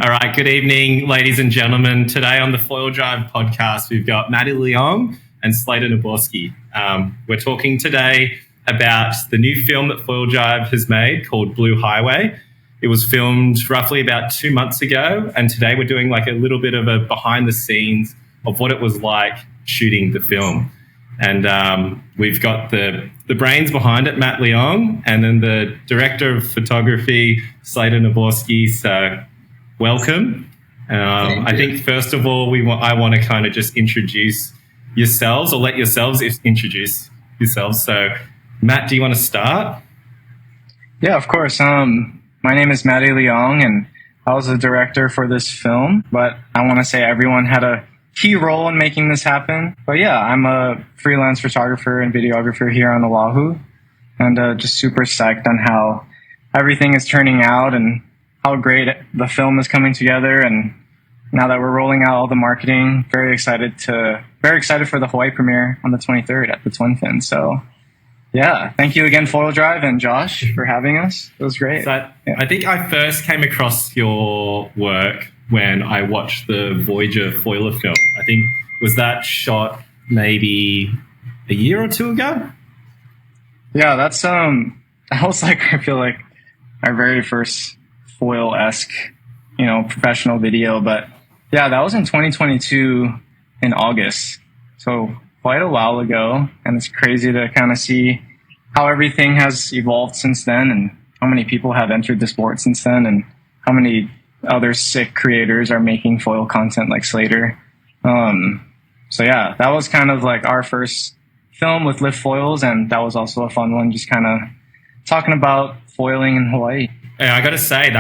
All right, good evening, ladies and gentlemen. Today on the Foil Drive podcast, we've got Matty, Leong and Slater, Neborsky. We're talking today about the new film that Foil Drive has made called Blue Highway. It was filmed roughly about 2 months ago, and today we're doing like a little bit of a behind the scenes of what it was like shooting the film. And we've got the brains behind it, Matt Leong, and then the director of photography, Slater Neborsky. So welcome. I think first of all, I want to kind of just introduce yourselves, or let yourselves introduce yourselves. So Matt, do you want to start? Yeah, of course. My name is Matty Leong, and I was the director for this film, but I want to say everyone had a key role in making this happen. But yeah, I'm a freelance photographer and videographer here on Oahu, and just super psyched on how everything is turning out and how great the film is coming together. And now that we're rolling out all the marketing, very excited for the Hawaii premiere on the 23rd at the Twin Fin. So yeah, thank you again, Foil Drive and Josh, for having us. It was great. So I think I first came across your work when I watched the Voyager foiler film. I think, was that shot maybe a year or two ago? Yeah, that's that was like, I feel like our very first foil-esque, professional video. But yeah, that was in 2022 in August. So quite a while ago, and it's crazy to kind of see how everything has evolved since then, and how many people have entered the sport since then, and how many other sick creators are making foil content like Slater. So yeah, that was kind of like our first film with lift foils, and that was also a fun one, just kind of talking about foiling in Hawaii. Yeah, I got to say,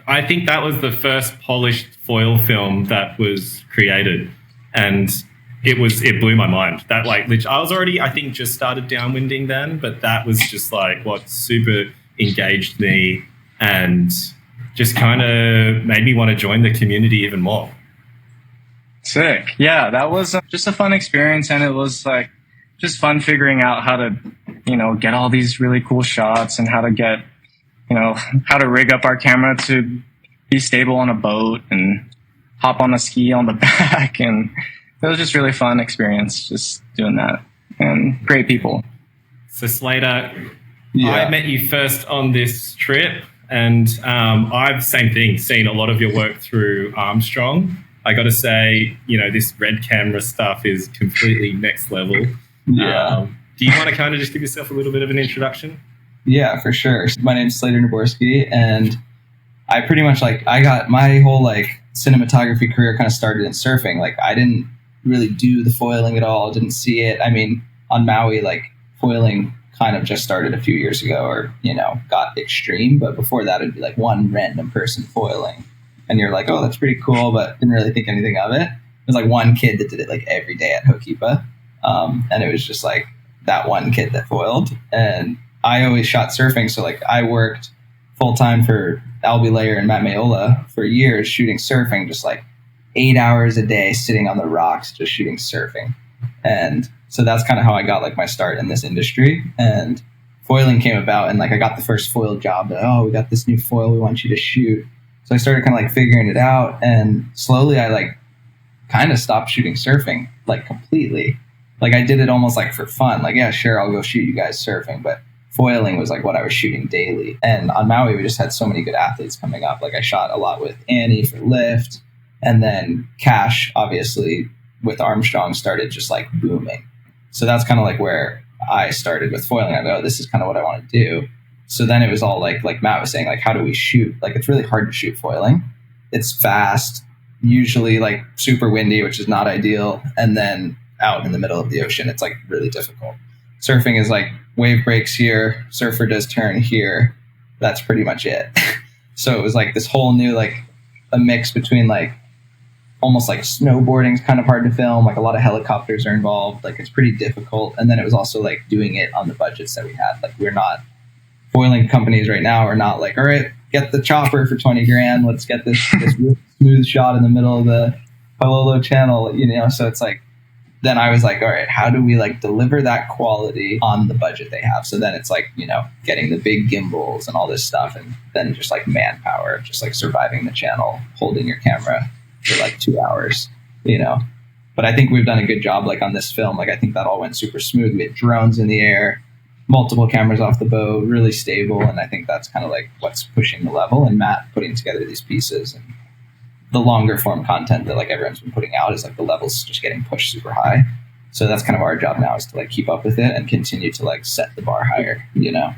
I think that was the first polished foil film that was created, and it blew my mind. That I was already, I think, just started downwinding then, but that was just like what super engaged me and just kind of made me want to join the community even more. Sick. Yeah, that was just a fun experience, and it was like just fun figuring out how to, get all these really cool shots, and how to get, how to rig up our camera to be stable on a boat and hop on a ski on the back. And it was just really fun experience just doing that, and great people. So Slater, yeah. I met you first on this trip, and I've, same thing, seen a lot of your work through Armstrong. I got to say, this red camera stuff is completely next level. Yeah. Do you want to kind of just give yourself a little bit of an introduction? Yeah, for sure. My name's Slater Neborsky, and I pretty much I got my whole cinematography career kind of started in surfing. I didn't really do the foiling at all, didn't see it. I mean, on Maui, foiling kind of just started a few years ago, or, got extreme. But before that, it'd be one random person foiling. And you're like, oh, that's pretty cool, but didn't really think anything of it. There's one kid that did it every day at Hokipa. And it was just that one kid that foiled. And I always shot surfing. So I worked full time for Albie Layer and Matt Mayola for years shooting surfing, just 8 hours a day sitting on the rocks, just shooting surfing. And so that's kind of how I got my start in this industry. And foiling came about, and I got the first foil job that, oh, we got this new foil we want you to shoot. So I started kind of figuring it out, and slowly I kind of stopped shooting surfing completely. I did it almost for fun. Yeah, sure, I'll go shoot you guys surfing, but foiling was what I was shooting daily. And on Maui, we just had so many good athletes coming up. I shot a lot with Annie for lift, and then Cash, obviously, with Armstrong started just booming. So that's kind of where I started with foiling. I go, oh, this is kind of what I want to do. So then it was all like Matt was saying, how do we shoot? It's really hard to shoot foiling. It's fast, usually super windy, which is not ideal. And then out in the middle of the ocean, it's really difficult. Surfing is wave breaks here, surfer does turn here. That's pretty much it. So it was this whole new, a mix between almost snowboarding is kind of hard to film. A lot of helicopters are involved. It's pretty difficult. And then it was also doing it on the budgets that we had. We're not, foiling companies right now are not all right, get the chopper for 20 grand. Let's get this really smooth shot in the middle of the Palolo channel, So it's then I was like, all right, how do we like deliver that quality on the budget they have? So then it's like, getting the big gimbals and all this stuff, and then just like manpower, just like surviving the channel, holding your camera for like 2 hours, But I think we've done a good job like on this film. Like I think that all went super smooth. We had drones in the air, multiple cameras off the bow, really stable. And I think that's kind of like what's pushing the level, and Matt putting together these pieces and the longer form content that like everyone's been putting out is like the levels just getting pushed super high. So that's kind of our job now, is to like keep up with it and continue to like set the bar higher, Yeah,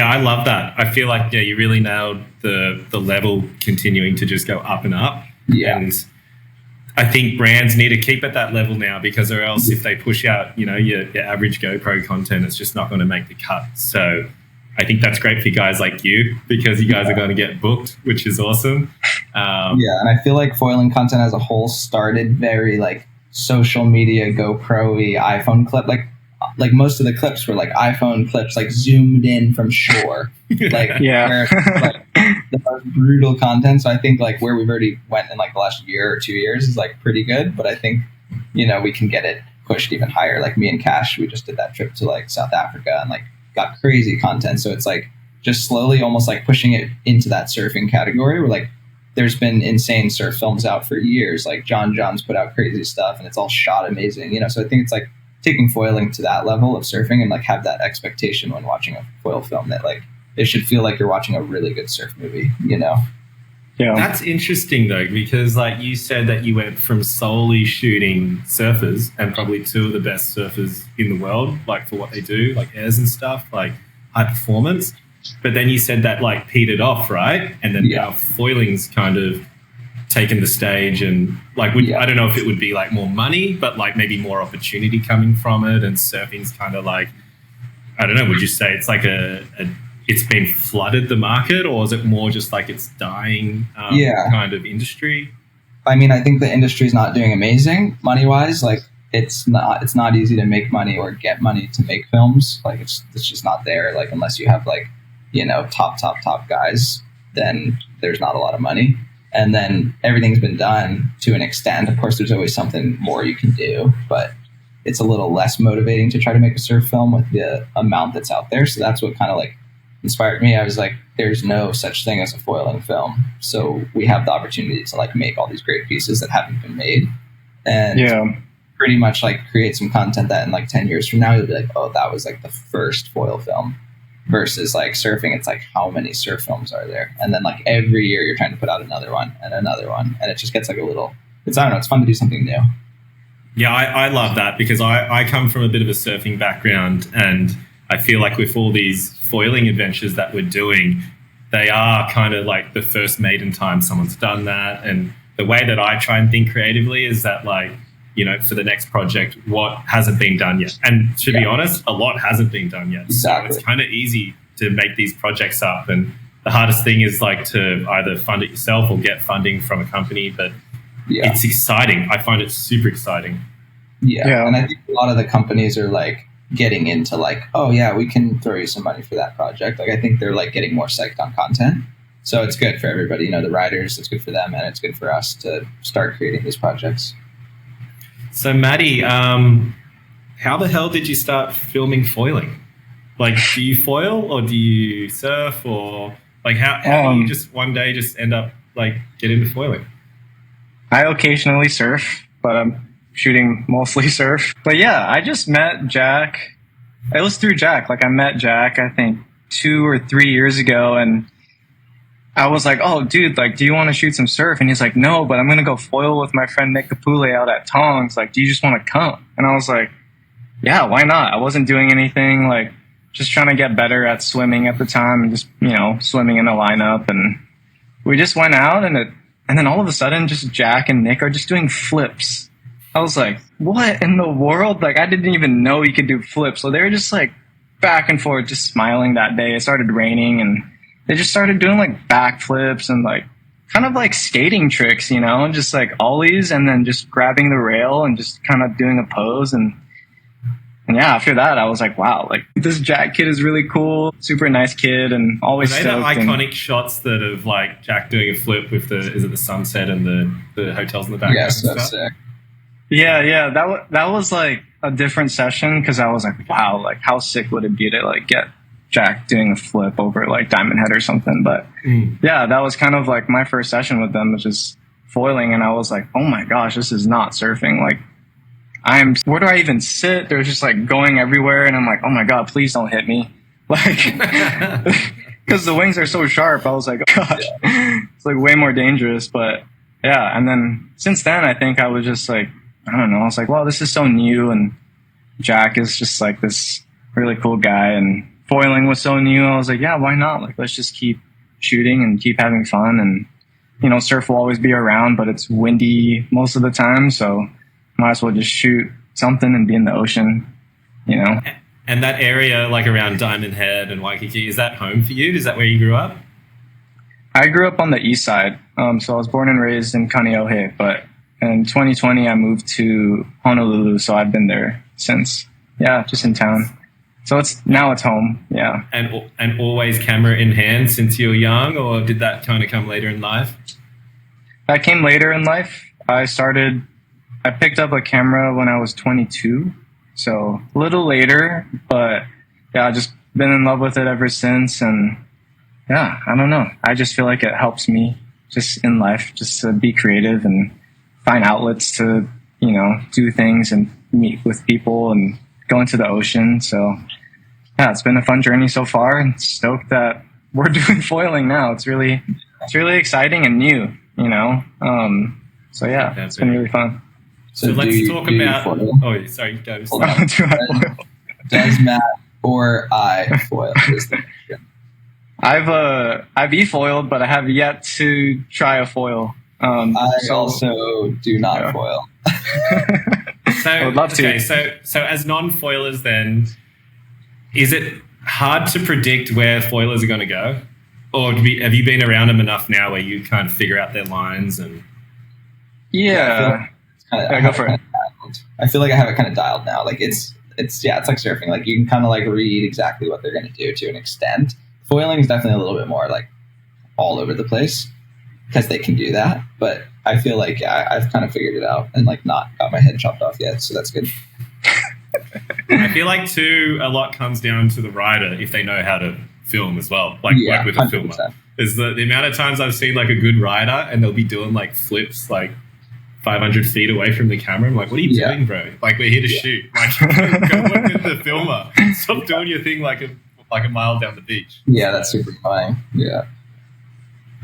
I love that. I feel like, you really nailed the level continuing to just go up and up. Yeah. And I think brands need to keep at that level now, because or else if they push out, your average GoPro content, it's just not going to make the cut. So I think that's great for guys like you, because you guys are going to get booked, which is awesome. And I feel like foiling content as a whole started very like social media GoPro-y iPhone clip. Like most of the clips were like iPhone clips, like zoomed in from shore. Like yeah, like the most brutal content. So I think like where we've already went in like the last year or 2 years is like pretty good. But I think we can get it pushed even higher. Like me and Cash, we just did that trip to like South Africa and like got crazy content. So it's like just slowly almost like pushing it into that surfing category, where like there's been insane surf films out for years. Like John's put out crazy stuff and it's all shot amazing, So I think it's like taking foiling to that level of surfing and like have that expectation when watching a foil film that like it should feel like you're watching a really good surf movie, Yeah. That's interesting though, because like you said that you went from solely shooting surfers, and probably two of the best surfers in the world, like for what they do, like airs and stuff, like high performance. But then you said that like petered off, right? And then now foiling's kind of taken the stage, and like I don't know if it would be like more money, but like maybe more opportunity coming from it, and surfing's kind of like, I don't know, would you say it's like it's been flooded the market, or is it more just like it's dying kind of industry? I mean, I think the industry is not doing amazing money wise. Like it's not easy to make money or get money to make films. Like it's just not there. Like unless you have like top guys, then there's not a lot of money. And then everything's been done to an extent. Of course, there's always something more you can do, but it's a little less motivating to try to make a surf film with the amount that's out there. So that's what kind of like inspired me. I was like, there's no such thing as a foiling film. So we have the opportunity to like make all these great pieces that haven't been made, and pretty much like create some content that in like 10 years from now, you'll be like, oh, that was like the first foil film. Versus like surfing, it's like how many surf films are there? And then like every year you're trying to put out another one, and it just gets like a little, I don't know, it's fun to do something new. Yeah, I love that, because I come from a bit of a surfing background, and I feel like with all these foiling adventures that we're doing, they are kind of like the first maiden time someone's done that. And the way that I try and think creatively is that like, for the next project, what hasn't been done yet? And to be honest, a lot hasn't been done yet. Exactly. So it's kind of easy to make these projects up. And the hardest thing is like to either fund it yourself or get funding from a company. But it's exciting. I find it super exciting. Yeah. And I think a lot of the companies are like getting into like, oh yeah, we can throw you some money for that project. Like I think they're like getting more psyched on content. So it's good for everybody, the writers, it's good for them, and it's good for us to start creating these projects. So Matty, how the hell did you start filming foiling? Like, do you foil or do you surf, or like how do you just one day just end up like get into foiling? I occasionally surf, but I'm shooting mostly surf. But yeah, I just met Jack. It was through Jack. Like I met Jack, I think 2 or 3 years ago, and I was like, oh, dude, like, do you want to shoot some surf? And he's like, no, but I'm going to go foil with my friend Nick Kapule out at Tongs. Like, do you just want to come? And I was like, yeah, why not? I wasn't doing anything, like, just trying to get better at swimming at the time, and just, swimming in a lineup. And we just went out, and then all of a sudden, just Jack and Nick are just doing flips. I was like, what in the world? Like, I didn't even know you could do flips. So they were just like back and forth, just smiling that day. It started raining, and they just started doing like backflips and like kind of like skating tricks, just like ollies, and then just grabbing the rail and just kind of doing a pose. And yeah, after that, I was like, wow, like this Jack kid is really cool, super nice kid, and always stoked. Are they the iconic shots that of like Jack doing a flip with the sunset and the hotels in the background? Yes, that's sick. Yeah. That was like a different session because I was like, wow, like how sick would it be to like get Jack doing a flip over like Diamond Head or something. But yeah, that was kind of like my first session with them, was just foiling, and I was like, oh my gosh, this is not surfing. Like, where do I even sit? They're just like going everywhere, and I'm like, oh my god, please don't hit me, like, because the wings are so sharp. I was like, oh gosh, it's like way more dangerous. But yeah, and then since then, I think I was just like, I don't know, I was like, well, this is so new, and Jack is just like this really cool guy, and foiling was so new. I was like, yeah, why not? Like, let's just keep shooting and keep having fun. And, you know, surf will always be around, but it's windy most of the time. So might as well just shoot something and be in the ocean, you know? And that area, like around Diamond Head and Waikiki, is that home for you? Is that where you grew up? I grew up on the east side. So I was born and raised in Kaneohe, but in 2020, I moved to Honolulu. So I've been there since, yeah, just in town. So now it's home, yeah. And always camera in hand since you were young, or did that kind of come later in life? That came later in life. I picked up a camera when I was 22, so a little later, but yeah, I just been in love with it ever since. And yeah, I don't know. I just feel like it helps me just in life, just to be creative and find outlets to, you know, do things and meet with people and go into the ocean. So yeah, it's been a fun journey so far, and stoked that we're doing foiling now. It's really exciting and new, you know? So yeah, it's been really fun. So let's talk about, oh, sorry, go. Does Matt or I foil? I've e-foiled, but I have yet to try a foil. I also do not foil. So, I would love to. Okay, so as non-foilers then, is it hard to predict where foilers are going to go? Or have you been around them enough now where you kind of figure out their lines? And yeah, go for it. I feel like I have it kind of dialed now. Like it's like surfing. Like you can kind of like read exactly what they're going to do to an extent. Foiling is definitely a little bit more like all over the place because they can do that. But I feel like I've kind of figured it out and like not got my head chopped off yet. So that's good. I feel like too, a lot comes down to the rider if they know how to film as well. Like work with a 100%. Filmer. Is the amount of times I've seen like a good rider and they'll be doing like flips like 500 feet away from the camera. I'm like, what are you doing, bro? Like, we're here to shoot. Like, go work with the filmer. Stop doing your thing like a mile down the beach. Yeah, that's super annoying. Yeah.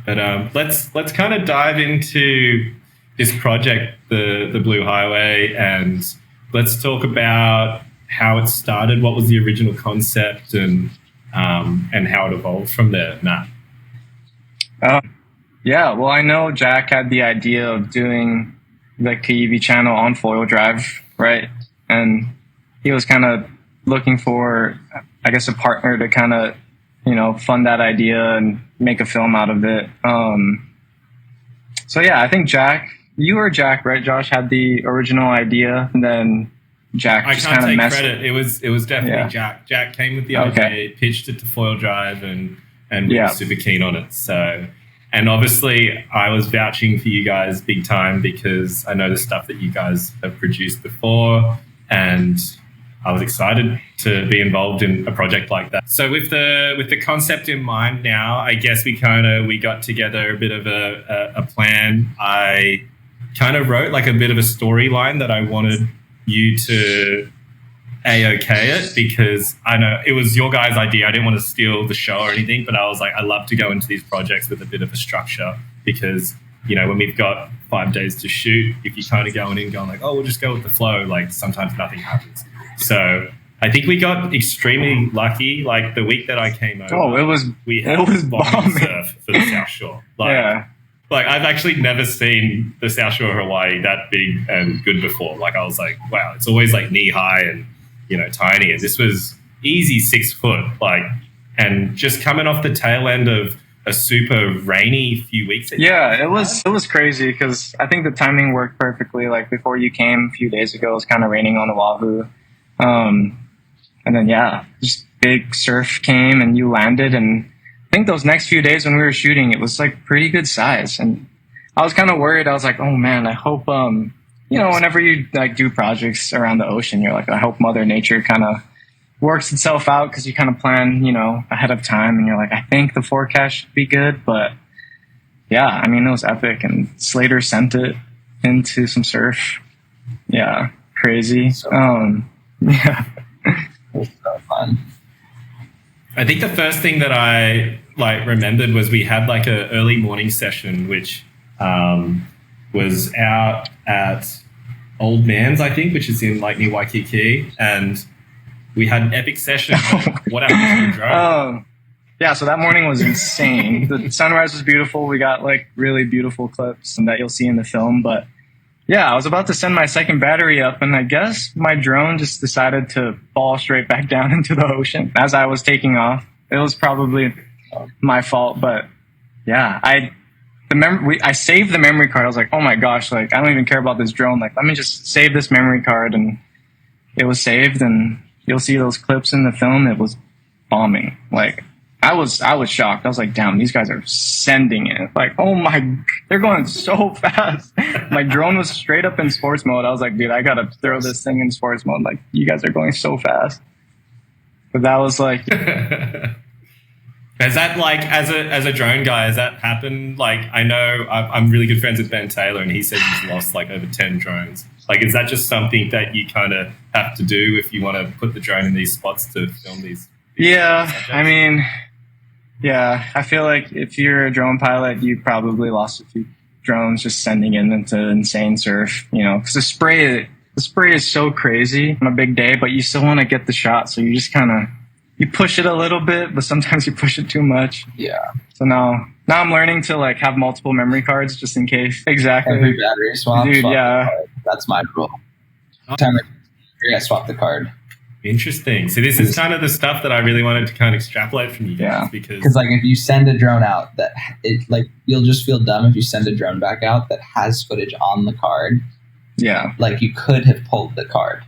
But let's kind of dive into this project, the Blue Highway, and let's talk about how it started. What was the original concept, and how it evolved from there, Matt? Yeah, well, I know Jack had the idea of doing the Kaiwi channel on foil drive, right? And he was kind of looking for, I guess, a partner to kind of, you know, fund that idea and make a film out of it. So yeah, I think you or Jack, right, Josh, had the original idea, and then Jack I just can't kind of take credit. It was definitely Jack. Jack came with the idea, pitched it to foil drive, and we were super keen on it. So, and obviously I was vouching for you guys big time because I know the stuff that you guys have produced before, and I was excited to be involved in a project like that. So with the concept in mind now, I guess we got together a bit of a plan. I kind of wrote like a bit of a storyline that I wanted you to A-OK it, because I know it was your guys' idea. I didn't want to steal the show or anything, but I was like, I love to go into these projects with a bit of a structure because, you know, when we've got 5 days to shoot, if you're kind of going like, oh, we'll just go with the flow, like sometimes nothing happens. So I think we got extremely lucky. Like the week that I came over, we had bombing surf for the South Shore. Like I've actually never seen the South Shore of Hawaii that big and good before. Like I was like, wow, it's always like knee high and, you know, tiny. And this was easy 6 foot. Like, and just coming off the tail end of a super rainy few weeks ago. Yeah, it was crazy because I think the timing worked perfectly. Like before you came a few days ago, it was kind of raining on Oahu. And then, just big surf came and you landed. And I think those next few days when we were shooting, it was like pretty good size. And I was kind of worried. I was like, oh man, I hope whenever you like do projects around the ocean, you're like, I hope Mother Nature kind of works itself out, because you kind of plan, ahead of time, and you're like, I think the forecast should be good. But yeah, I mean, it was epic, and Slater sent it into some surf. Yeah, crazy. Yeah. It was so fun. I think the first thing that I remembered was we had like a early morning session, which was out at Old Man's, I think, which is in like near Waikiki, and we had an epic session. What happened to the drone? Yeah, so that morning was insane. The sunrise was beautiful. We got like really beautiful clips that you'll see in the film. But yeah, I was about to send my second battery up, and I guess my drone just decided to fall straight back down into the ocean as I was taking off. It was probably my fault, but yeah, I saved the memory card. I was like, oh my gosh, like I don't even care about this drone. Like, let me just save this memory card, and it was saved, and you'll see those clips in the film. It was bombing. Like, I was shocked. I was like, damn, these guys are sending it. Like, oh my, they're going so fast. My drone was straight up in sports mode. I was like, dude, I gotta throw this thing in sports mode. Like, you guys are going so fast. But that was like, has that, like, as a drone guy, has that happened? Like, I know I'm really good friends with Ben Taylor, and he said he's lost like over 10 drones. Like, is that just something that you kind of have to do if you want to put the drone in these spots to film these? Yeah, I mean, yeah, I feel like if you're a drone pilot, you probably lost a few drones just sending it into insane surf, because the spray is so crazy on a big day, but you still want to get the shot. So you just kind of, you push it a little bit, but sometimes you push it too much. Yeah. So now I'm learning to like have multiple memory cards just in case. Exactly. Every battery swap. Dude, yeah. That's my rule. Time I swap the card. Interesting. So this is kind of the stuff that I really wanted to kind of extrapolate from you guys, Yeah. because like if you send a drone out you'll just feel dumb if you send a drone back out that has footage on the card. Yeah. Like you could have pulled the card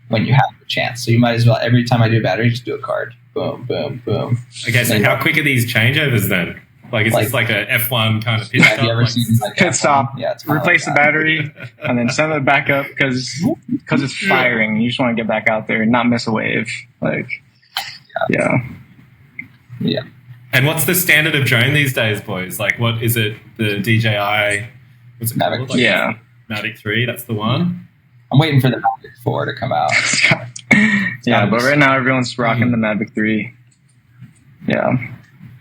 when you have the chance. So you might as well, every time I do a battery, just do a card. Boom, boom, boom. Okay, so how quick are these changeovers then? Like, is this like a F1 kind of pit stop? Have you ever seen like pit stop? Yeah, it's replace the battery and then send it back up because it's firing. You just want to get back out there and not miss a wave. Like, yeah. And what's the standard of drone these days, boys? Like, what is it? The DJI? What's it Mavic called? Like, yeah. Mavic 3. That's the one. I'm waiting for the Mavic 4 to come out. Yeah, but right now everyone's rocking the Mavic 3. Yeah.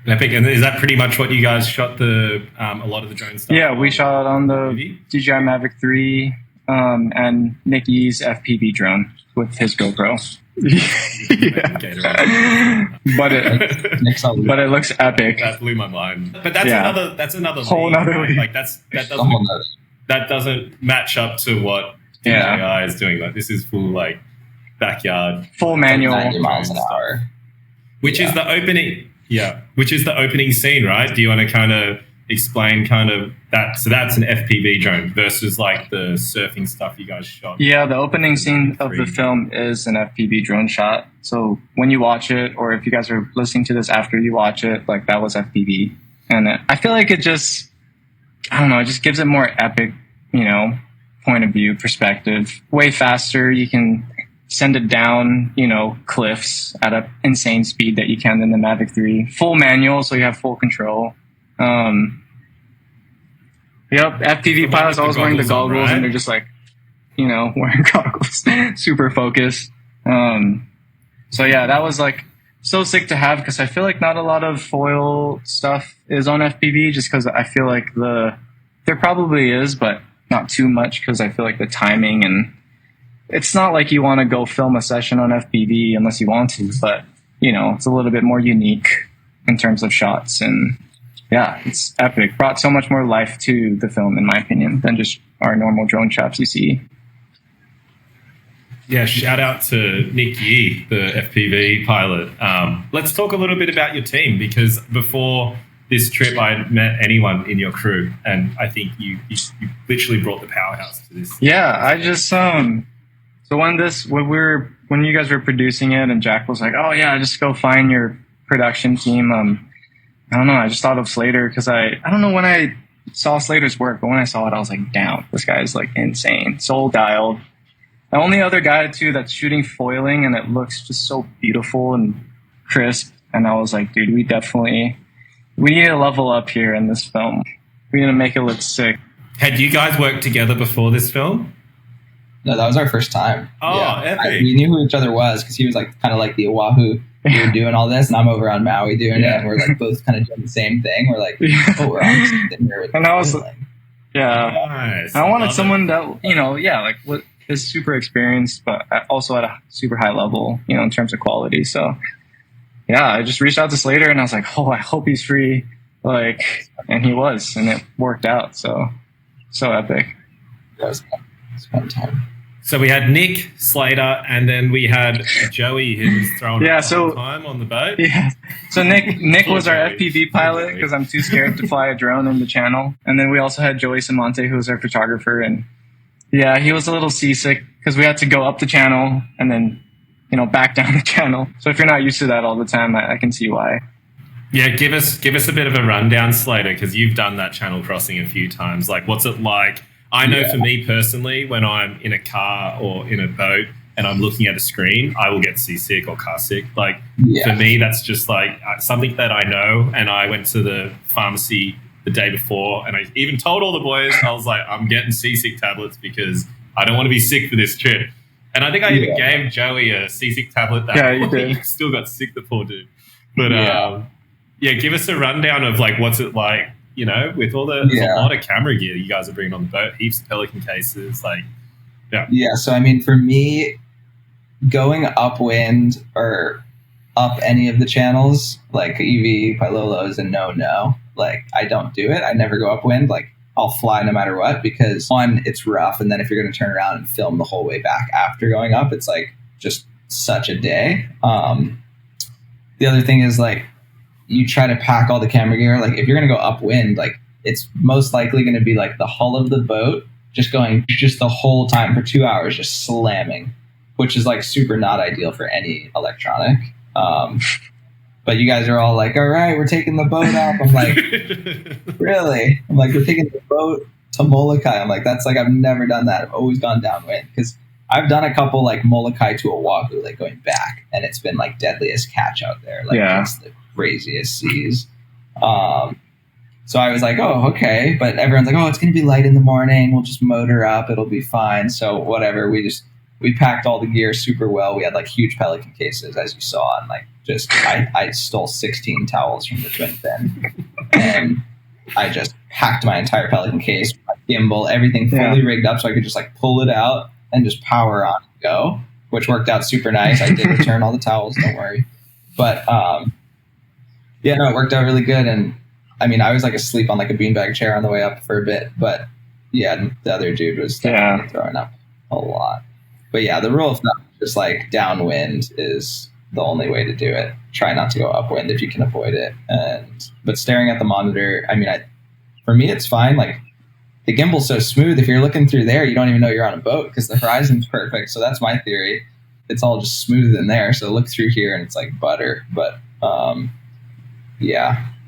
Epic. And is that pretty much what you guys shot a lot of the drone stuff? Yeah, we shot on the movie? DJI Mavic 3 and Nicky's FPV drone with his GoPro. Yeah. But it looks epic. That blew my mind. But that's another whole league, nother right? league. Like that doesn't match up to what DJI is doing. Like, this is full like backyard, full manual, 90 miles an hour, which is the opening. Yeah, which is the opening scene, right? Do you want to kind of explain kind of that? So that's an FPV drone versus like the surfing stuff you guys shot. Yeah, the opening scene of the film is an FPV drone shot. So when you watch it, or if you guys are listening to this after you watch it, like that was FPV. And I feel like it just gives it more epic, point of view perspective. Way faster. You can send it down, cliffs at an insane speed that you can in the Mavic 3. Full manual, so you have full control. FPV pilots always wearing the goggles, and they're just like, wearing goggles, super focused. So yeah, that was like so sick to have, because I feel like not a lot of foil stuff is on FPV, just because I feel like there probably is, but not too much, because I feel like the timing, and it's not like you want to go film a session on FPV unless you want to, but it's a little bit more unique in terms of shots. And yeah, it's epic. Brought so much more life to the film, in my opinion, than just our normal drone shots you see. Yeah, shout out to Nick Yee, the FPV pilot. Let's talk a little bit about your team, because before this trip I hadn't met anyone in your crew, and I think you literally brought the powerhouse to this. Yeah, I just so when you guys were producing it, and Jack was like, "Oh yeah, just go find your production team." I don't know. I just thought of Slater because I don't know when I saw Slater's work, but when I saw it, I was like, damn, this guy is like insane, soul dialed. The only other guy too that's shooting foiling and it looks just so beautiful and crisp. And I was like, dude, we need to level up here in this film. We need to make it look sick. Had you guys worked together before this film? No, that was our first time. Oh, yeah. epic. We knew who each other was because he was like kind of like the Oahu. We were doing all this, and I'm over on Maui doing it, and we're like both kind of doing the same thing. We're like, oh, we're on something here. And I was, yeah, Nice. I wanted someone that, you know, like is super experienced, but also at a super high level, you know, in terms of quality. So, yeah, I just reached out to Slater, and I was like, oh, I hope he's free. Like, and he was, and it worked out. So epic. That was fun time. So we had Nick, Slater, and then we had Joey who was throwing up the whole time on the boat. Yeah. So Nick was our FPV pilot because I'm too scared to fly a drone in the channel. And then we also had Joey Samonte, who was our photographer. And yeah, he was a little seasick because we had to go up the channel and then, you know, back down the channel. So if you're not used to that all the time, I can see why. Yeah, give us a bit of a rundown, Slater, because you've done that channel crossing a few times. Like, what's it like? I know for me personally, when I'm in a car or in a boat and I'm looking at a screen, I will get seasick or car sick. Like, for me, that's just like something that I know. And I went to the pharmacy the day before and I even told all the boys, I was like, I'm getting seasick tablets because I don't want to be sick for this trip. And I think I even gave Joey a seasick tablet that you did. He still got sick, the poor dude. But give us a rundown of like, what's it like? You know, with all there's a lot of camera gear you guys are bringing on the boat, heaps of Pelican cases, like, Yeah, so I mean, for me, going upwind or up any of the channels, like EV, Pailolo is a no. Like, I don't do it. I never go upwind. Like, I'll fly no matter what because, one, it's rough. And then if you're going to turn around and film the whole way back after going up, it's like just such a day. The other thing is, like, you try to pack all the camera gear. Like, if you're going to go upwind, like, it's most likely going to be like the hull of the boat just going just the whole time for 2 hours, just slamming, which is like super not ideal for any electronic. But you guys are all like, all right, we're taking the boat up. I'm like, really? I'm like, we're taking the boat to Molokai. I'm like, that's like, I've never done that. I've always gone downwind because I've done a couple like Molokai to Oahu, like going back, and it's been like deadliest catch out there. Like, it's the craziest seas. So I was like, oh, okay. But everyone's like, oh, it's going to be light in the morning. We'll just motor up. It'll be fine. So whatever. We packed all the gear super well. We had like huge Pelican cases, as you saw. And like, just, I stole 16 towels from the twin fin. And I just packed my entire Pelican case, my gimbal, everything fully rigged up so I could just like pull it out and just power on and go, which worked out super nice. I did return all the towels. Don't worry. But, it worked out really good. And I mean, I was like asleep on like a beanbag chair on the way up for a bit, but the other dude was definitely throwing up a lot. But the rule of thumb is just like downwind is the only way to do it. Try not to go upwind if you can avoid it. But staring at the monitor, I mean, for me, it's fine. Like, the gimbal's so smooth. If you're looking through there, you don't even know you're on a boat because the horizon's perfect. So that's my theory. It's all just smooth in there. So look through here and it's like butter. But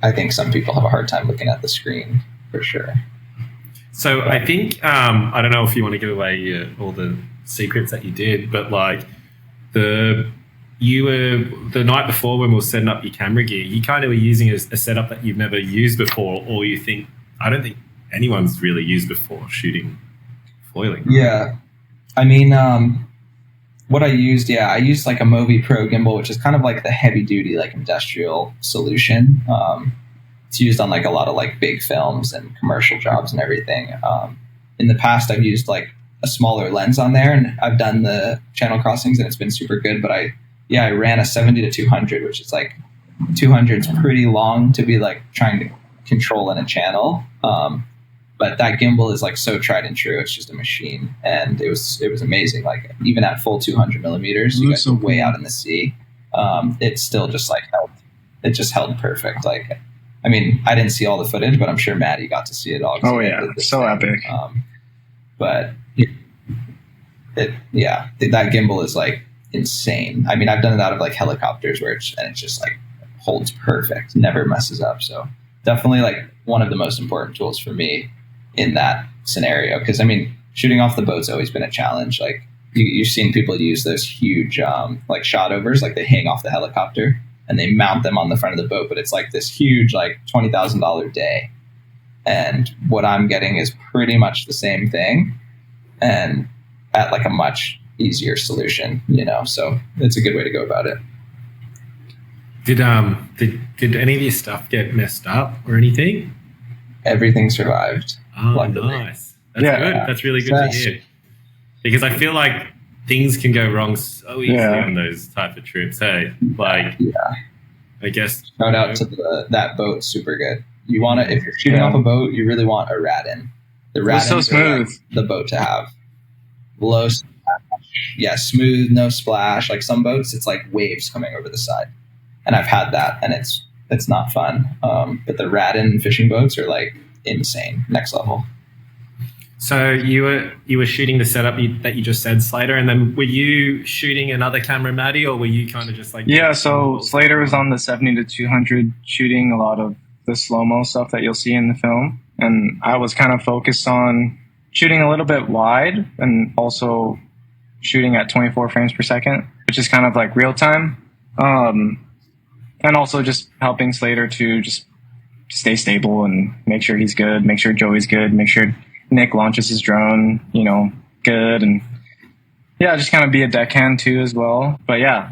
I think some people have a hard time looking at the screen for sure. So I think, I don't know if you want to give away all the secrets that you did, but like the night before when we were setting up your camera gear, you kind of were using a setup that you've never used before, or I don't think anyone's really used before shooting foiling. Right? Yeah. I mean, what I used like a Movi Pro gimbal, which is kind of like the heavy duty, like industrial solution. It's used on like a lot of like big films and commercial jobs and everything. In the past, I've used like a smaller lens on there and I've done the channel crossings and it's been super good. But I ran a 70 to 200, which is like 200 is pretty long to be like trying to control in a channel. But that gimbal is like so tried and true. It's just a machine, and it was amazing. Like even at full 200 millimeters, you guys way out in the sea, it's still just like held. It just held perfect. Like, I mean, I didn't see all the footage, but I'm sure Matty got to see it all. Oh yeah, so epic. But that gimbal is like insane. I mean, I've done it out of like helicopters where it's just like holds perfect, never messes up. So definitely like one of the most important tools for me in that scenario. Because I mean, shooting off the boat's always been a challenge. Like you've seen people use those huge like shot overs, like they hang off the helicopter and they mount them on the front of the boat, but it's like this huge like $20,000 day. And what I'm getting is pretty much the same thing and at like a much easier solution, you know. So it's a good way to go about it. Did any of your stuff get messed up or anything? Everything survived. Oh, luckily. Nice. That's good. That's really good to hear. Because I feel like things can go wrong so easily on those type of trips. Hey, like, I guess. Shout out to that boat. Super good. You want to, if you're shooting off a boat, you really want a rat-in. The rat-in so smooth. Like the boat to have. Low splash. Yeah, smooth, no splash. Like some boats, it's like waves coming over the side. And I've had that, and it's not fun. But the rat-in fishing boats are like insane, next level. So you were shooting the setup that you just said, Slater, and then were you shooting another camera, Matty, or were you kind of just like... Yeah, so Slater was on the 70-200 shooting a lot of the slow-mo stuff that you'll see in the film. And I was kind of focused on shooting a little bit wide and also shooting at 24 frames per second, which is kind of like real time. And also just helping Slater to just stay stable and make sure he's good, make sure Joey's good, make sure Nick launches his drone, you know, good. And yeah, just kind of be a deckhand too as well. But yeah,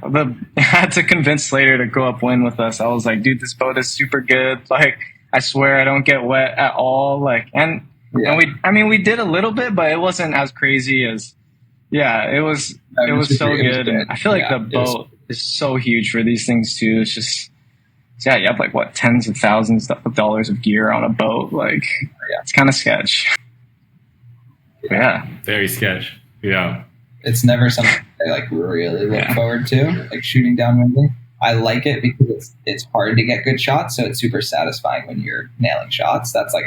I had to convince Slater to go upwind with us. I was like, dude, this boat is super good. Like, I swear I don't get wet at all. Like, and we did a little bit, but it wasn't as crazy as, it was so good. And I feel like the boat is so huge for these things too. It's just, you have like what, tens of thousands of dollars of gear on a boat. Like, it's kind of sketch. Yeah. Very sketch. Yeah. It's never something I like really look forward to, like shooting downwinding. I like it because it's hard to get good shots, so it's super satisfying when you're nailing shots. That's like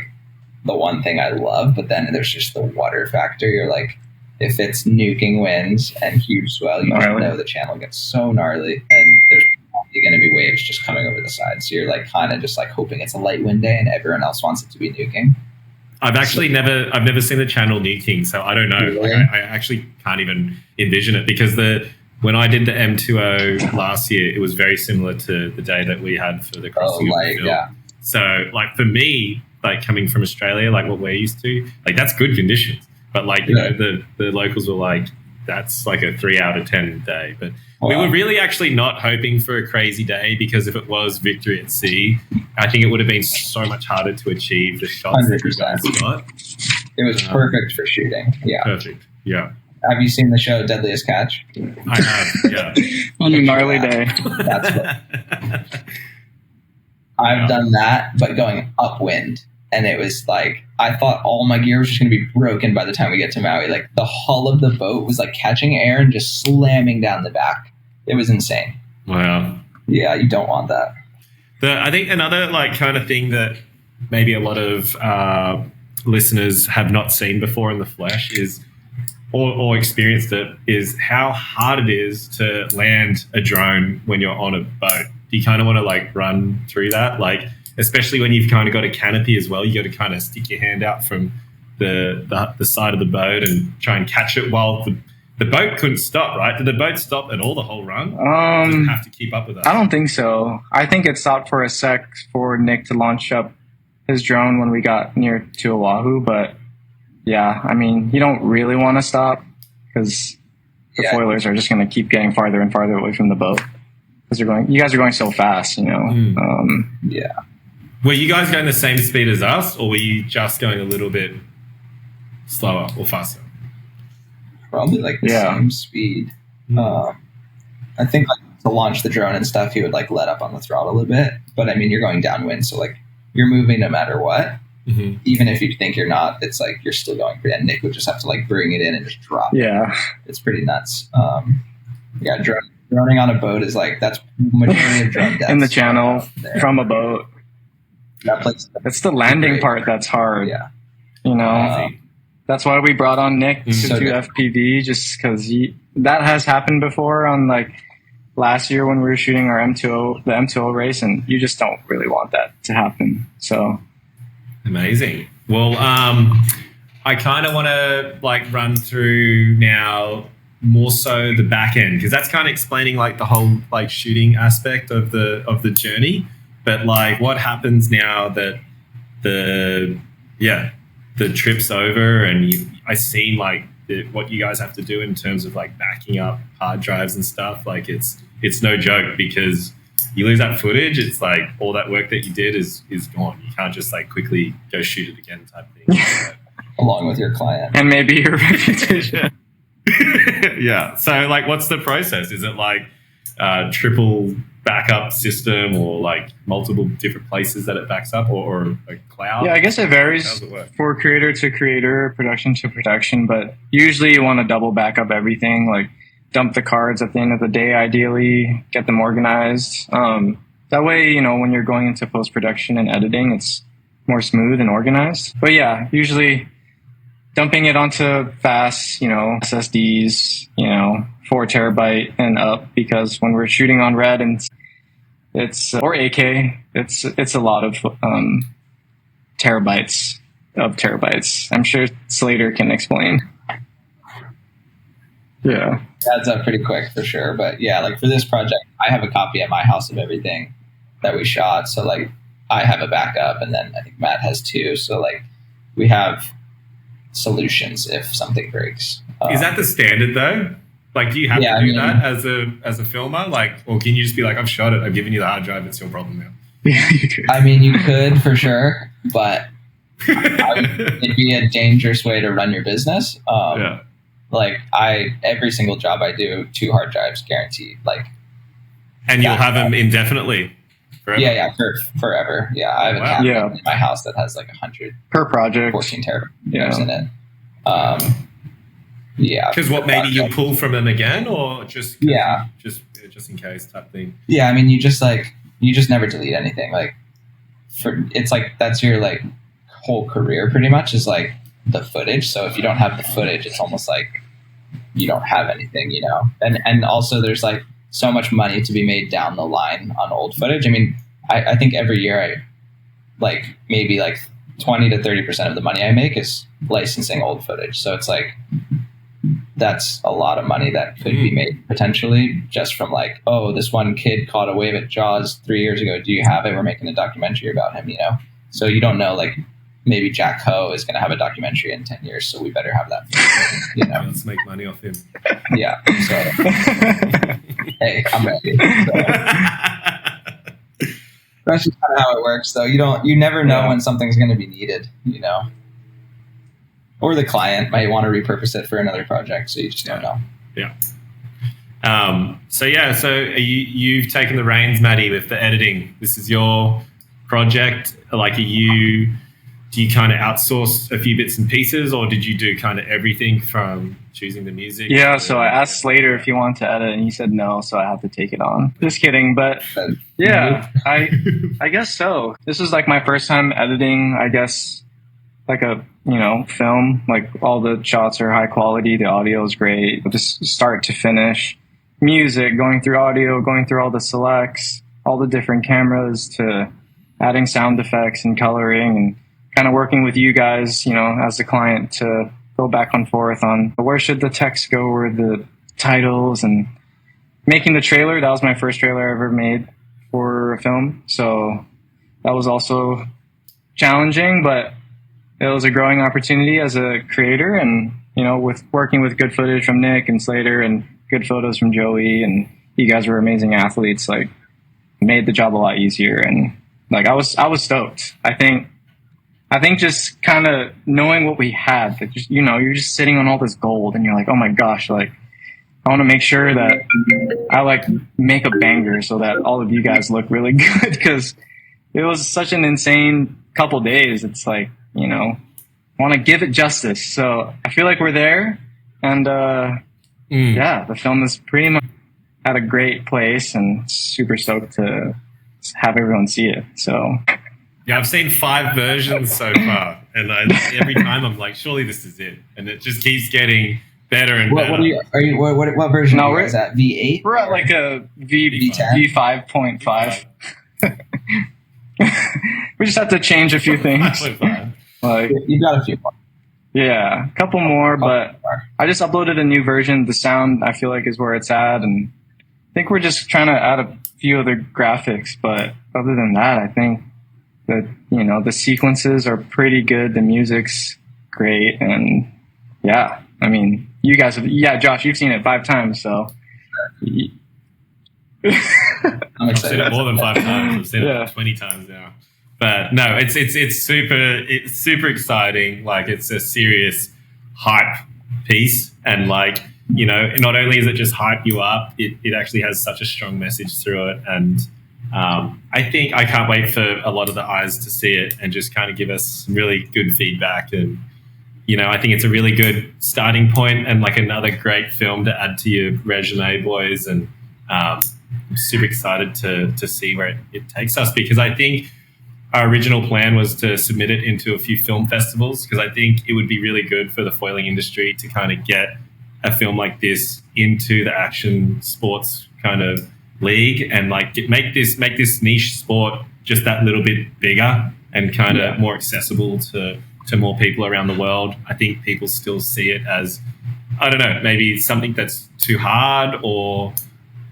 the one thing I love. But then there's just the water factor. You're like, if it's nuking winds and huge swell, you just know the channel gets so gnarly, and there's probably going to be waves just coming over the side. So you're like kind of just like hoping it's a light wind day, and everyone else wants it to be nuking. I've never seen the channel nuking, so I don't know. Really? Like, I actually can't even envision it because when I did the M20 last year, it was very similar to the day that we had for the crossing of the film. So like for me, like coming from Australia, like what we're used to, like that's good conditions. But like you know, the locals were like, that's like a 3 out of 10 day. But we were really actually not hoping for a crazy day, because if it was victory at sea, I think it would have been so much harder to achieve the shots 100%. that you guys got. It was perfect for shooting. Yeah. Perfect. Yeah. Have you seen the show Deadliest Catch? I have, yeah. On a gnarly day. That's what I've done that, but going upwind. And it was like, I thought all my gear was just going to be broken by the time we get to Maui. Like the hull of the boat was like catching air and just slamming down the back. It was insane. Wow. Yeah, you don't want that. I think another like kind of thing that maybe a lot of listeners have not seen before in the flesh is, or experienced it, is how hard it is to land a drone when you're on a boat. Do you kind of want to like run through that? Like, especially when you've kind of got a canopy as well, you got to kind of stick your hand out from the side of the boat and try and catch it while the boat couldn't stop, right? Did the boat stop at all the whole run? Didn't have to keep up with us. I don't think so. I think it stopped for a sec for Nick to launch up his drone when we got near to Oahu. But yeah, I mean, you don't really want to stop because the foilers are just going to keep getting farther and farther away from the boat because you guys are going so fast, you know? Yeah. Were you guys going the same speed as us, or were you just going a little bit slower or faster? Probably like the same speed. I think like to launch the drone and stuff, he would like let up on the throttle a bit. But I mean, you're going downwind, so like you're moving no matter what. Mm-hmm. Even if you think you're not, it's like you're still going pretty. And Nick would just have to like bring it in and just drop. Yeah, it's pretty nuts. Droning on a boat is like that's majority of drone deaths in the channel from a boat. That place, it's the landing part that's hard. Yeah, you know. That's why we brought on Nick to do FPV, just because that has happened before on like last year when we were shooting our the M2O race, and you just don't really want that to happen. So Amazing. Well, I kind of want to like run through now more so the back end, because that's kind of explaining like the whole like shooting aspect of the journey. But like, what happens now that the trip's over, and I seen like what you guys have to do in terms of like backing up hard drives and stuff. Like it's no joke, because you lose that footage, it's like all that work that you did is gone. You can't just like quickly go shoot it again type thing. Along with your client. And maybe your reputation. Yeah. So like, what's the process? Is it like triple backup system, or like multiple different places that it backs up, or a cloud? Yeah, I guess it varies for creator to creator, production to production, but usually you want to double back up everything, like dump the cards at the end of the day, ideally, get them organized. That way, you know, when you're going into post-production and editing, it's more smooth and organized. But yeah, usually dumping it onto fast, you know, SSDs, you know, 4 terabyte and up, because when we're shooting on Red and it's or AK, it's a lot of terabytes of terabytes. I'm sure Slater can explain. Yeah. Adds up pretty quick for sure. But yeah, like for this project, I have a copy at my house of everything that we shot. So like I have a backup, and then I think Matt has 2. So like we have solutions if something breaks. Is that the standard though? Like, do you have to do that as a filmer? Like, or can you just be like, I've shot it, I've given you the hard drive, it's your problem now? Yeah, you could. I mean, you could for sure, but it'd be a dangerous way to run your business. Yeah. Like every single job I do, 2 hard drives guaranteed. Like, and you'll have them indefinitely. Forever? Yeah, forever. Yeah, I have a cabinet in my house that has like 100 per project, 14 terabytes in it. Yeah, because what maybe you'll pull from them again, or just in case type thing. Yeah, I mean, you just never delete anything. Like, it's like that's your like whole career pretty much is like the footage. So if you don't have the footage, it's almost like you don't have anything, you know. And also there's like so much money to be made down the line on old footage. I mean, I think every year I like maybe like 20 to 30% of the money I make is licensing old footage. So it's like that's a lot of money that could be made potentially just from like, oh, this one kid caught a wave at Jaws 3 years ago. Do you have it? We're making a documentary about him, you know? So you don't know, like maybe Jack Ho is going to have a documentary in 10 years. So we better have that, you know? Let's make money off him. Yeah. So, hey, I'm ready. So. That's just kind of how it works though. You never know when something's going to be needed, you know? Or the client might want to repurpose it for another project, so you just don't know. Yeah. So you've taken the reins, Matty, with the editing. This is your project. Like, do you kind of outsource a few bits and pieces, or did you do kind of everything from choosing the music? Yeah. So I asked Slater if he wanted to edit, and he said no, so I had to take it on. Just kidding, but yeah, I guess so. This is like my first time editing, I guess, like a film. Like all the shots are high quality, the audio is great, just start to finish. Music, going through audio, going through all the selects, all the different cameras, to adding sound effects and coloring, and kind of working with you guys, as the client, to go back and forth on where should the text go, or the titles, and making the trailer. That was my first trailer I ever made for a film, so that was also challenging, but it was a growing opportunity as a creator, and with working with good footage from Nick and Slater and good photos from Joey, and you guys were amazing athletes, like made the job a lot easier. And like I was stoked. I think just kind of knowing what we had, that just you're just sitting on all this gold, and you're like, oh my gosh, like I want to make sure that I like make a banger so that all of you guys look really good, because it was such an insane couple days. It's like, want to give it justice. So I feel like we're there, and the film is pretty much at a great place, and super stoked to have everyone see it. So yeah, I've seen 5 versions so far, and every time I'm like, surely this is it, and it just keeps getting better and better. What version are you guys at? V8? We're at like a V5.5. We just have to change a few things. 5.5. Like, You got a few more. yeah, a couple more, but I just uploaded a new version. The sound, I feel like, is where it's at, and I think we're just trying to add a few other graphics. But other than that, I think that, you know, the sequences are pretty good. The music's great, and yeah, I mean, you guys have, Josh, you've seen it 5 times, so. I'm I've seen excited. it more than 5 times. I've seen Yeah. it 20 times now. But no, it's super exciting. Like, it's a serious hype piece, and like, you know, not only is it just hype you up, it actually has such a strong message through it. And I think I can't wait for a lot of the eyes to see it and just kind of give us some really good feedback. And, you know, I think it's a really good starting point and like another great film to add to your resume, boys. And I'm super excited to see where it takes us, because I think our original plan was to submit it into a few film festivals, because I think it would be really good for the foiling industry to kind of get a film like this into the action sports kind of league, and like make this niche sport just that little bit bigger and kind of more accessible to more people around the world. I think people still see it as, I don't know, maybe something that's too hard or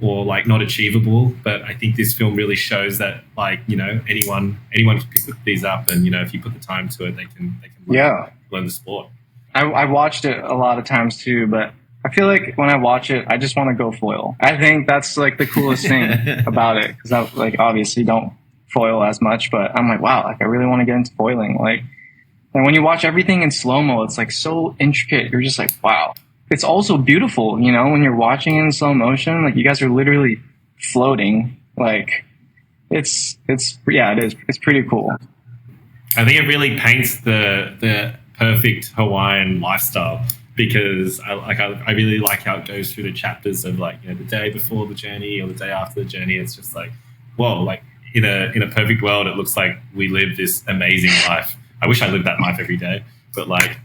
like not achievable. But I think this film really shows that, like, you know, anyone can pick these up, and, you know, if you put the time to it, they can learn the sport. I watched it a lot of times too, but I feel like when I watch it, I just want to go foil. I think that's like the coolest thing about it, because I like obviously don't foil as much, but I'm like, wow, like I really want to get into foiling. Like, and when you watch everything in slow-mo, it's like so intricate. You're just like, wow. It's also beautiful, you know, when you're watching in slow motion, like you guys are literally floating. Like it is. It's pretty cool. I think it really paints the perfect Hawaiian lifestyle, because I really like how it goes through the chapters of, like, you know, the day before the journey or the day after the journey. It's just like, whoa, like in a perfect world, it looks like we live this amazing life. I wish I lived that life every day, but like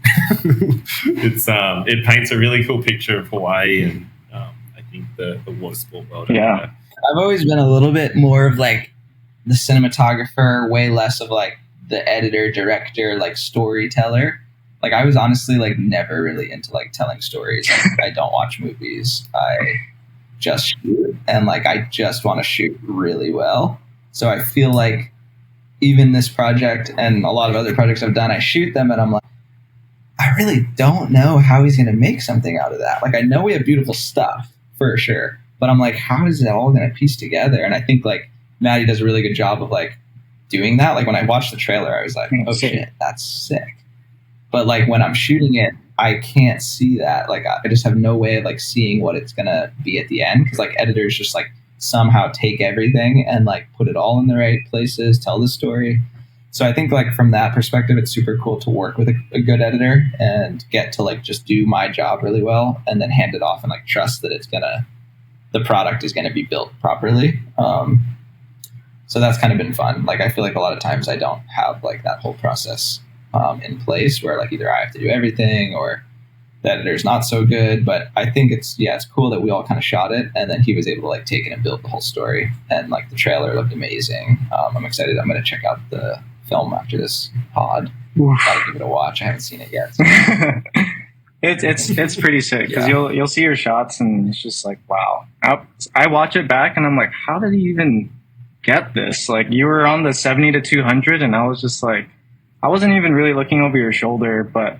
it paints a really cool picture of Hawaii, and I think the water sport world. Yeah. I've always been a little bit more of like the cinematographer, way less of like the editor, director, like storyteller. Like, I was honestly like never really into like telling stories. I don't watch movies. I just shoot, and like I just want to shoot really well. So I feel like even this project and a lot of other projects I've done, I shoot them and I'm like, I really don't know how he's going to make something out of that. Like, I know we have beautiful stuff for sure, but I'm like, how is it all going to piece together? And I think like Matty does a really good job of like doing that. Like, when I watched the trailer, I was like, oh shit, that's sick. But like when I'm shooting it, I can't see that. Like, I just have no way of like seeing what it's going to be at the end. Cause like editors just like somehow take everything and like put it all in the right places, tell the story. So I think like from that perspective, it's super cool to work with a good editor and get to like just do my job really well and then hand it off and like trust that the product is gonna be built properly. So that's kind of been fun. Like, I feel like a lot of times I don't have like that whole process in place where like either I have to do everything or the editor's not so good. But I think it's cool that we all kind of shot it and then he was able to like take it and build the whole story. And like the trailer looked amazing. I'm excited. I'm going to check out the film after this pod. Gotta give it a watch. I haven't seen it yet. So. It's pretty sick, because you'll see your shots and it's just like, wow. I watch it back and I'm like, how did he even get this? Like, you were on the 70 to 200 and I was just like, I wasn't even really looking over your shoulder, but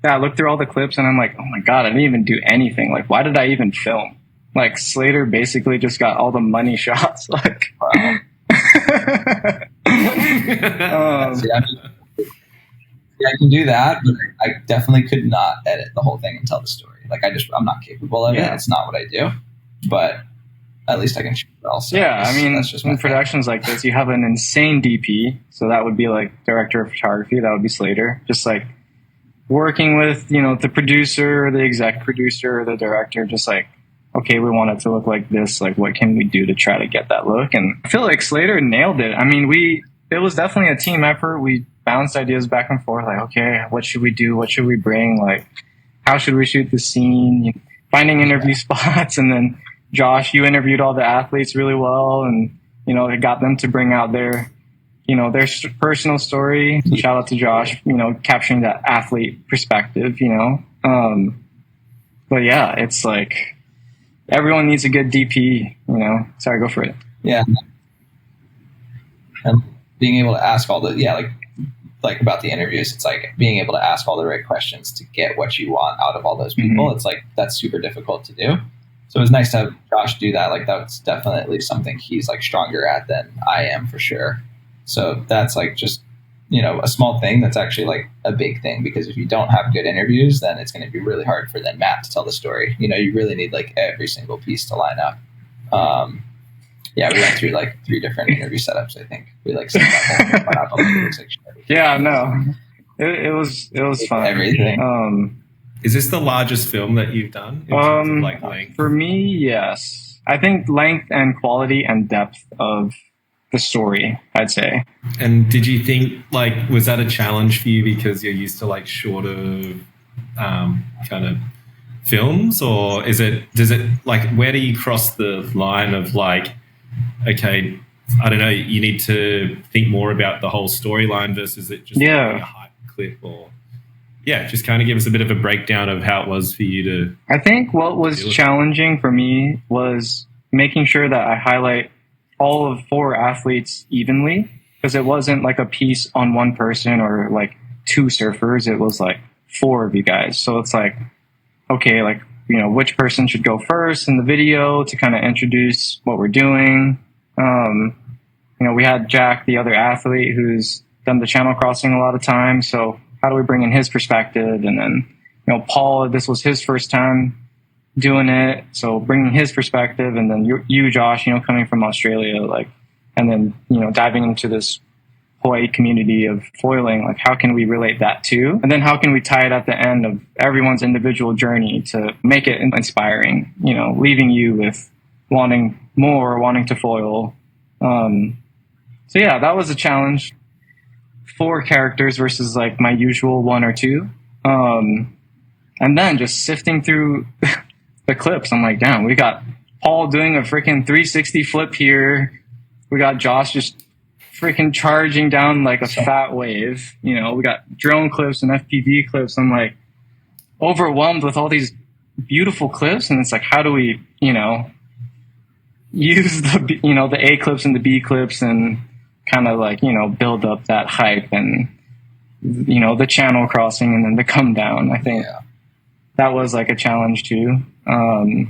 yeah, I looked through all the clips and I'm like, oh my God, I didn't even do anything. Like, why did I even film? Like, Slater basically just got all the money shots. Like, wow. I can do that, but I definitely could not edit the whole thing and tell the story. Like, I'm not capable of it. It's not what I do, but at least I can shoot it also. Yeah, I mean, in productions like this, you have an insane DP. So that would be like director of photography. That would be Slater. Just like working with, you know, the producer or the exec producer or the director, just like, okay, we want it to look like this. Like, what can we do to try to get that look? And I feel like Slater nailed it. I mean, it was definitely a team effort. We bounced ideas back and forth. Like, okay, what should we do? What should we bring? Like, how should we shoot the scene? Finding interview spots. And then Josh, you interviewed all the athletes really well. And, you know, it got them to bring out their their personal story. Shout out to Josh, capturing that athlete perspective, but yeah, it's like everyone needs a good DP, sorry, go for it. Yeah. And being able to ask all the, like about the interviews, it's like being able to ask all the right questions to get what you want out of all those people. Mm-hmm. It's like, that's super difficult to do. So it was nice to have Josh do that. Like that's definitely something he's like stronger at than I am for sure. So that's like just, a small thing that's actually like a big thing, because if you don't have good interviews, then it's going to be really hard for then Matt to tell the story. You really need like every single piece to line up. We went through like 3 different interview setups. I think we like set up yeah, no, it was fun. Everything. Is this the largest film that you've done in terms of like length? For me, yes. I think length and quality and depth of the story, I'd say. And did you think, like, was that a challenge for you because you're used to like shorter kind of films, or does it like, where do you cross the line of like, okay, I don't know, you need to think more about the whole storyline versus it just like a hype clip, or just kind of give us a bit of a breakdown of how it was for you to... I think what was challenging for me was making sure that I highlight all of 4 athletes evenly, because it wasn't like a piece on one person or like 2 surfers. It was like 4 of you guys. So it's like, okay, like, which person should go first in the video to kind of introduce what we're doing. We had Jack, the other athlete, who's done the channel crossing a lot of times. So how do we bring in his perspective? And then, Paul, this was his first time doing it, so bringing his perspective, and then you Josh, coming from Australia, like, and then diving into this Hawaii community of foiling, like how can we relate that too, and then how can we tie it at the end of everyone's individual journey to make it inspiring, leaving you with wanting more, wanting to foil. So yeah, that was a challenge. 4 characters versus like my usual 1 or 2, and then just sifting through the clips. I'm like, damn, we got Paul doing a freaking 360 flip here. We got Josh just freaking charging down like a fat wave. We got drone clips and FPV clips. I'm like overwhelmed with all these beautiful clips. And it's like, how do we, use the A clips and the B clips and kind of like, build up that hype and, the channel crossing and then the come down. I think that was like a challenge too. And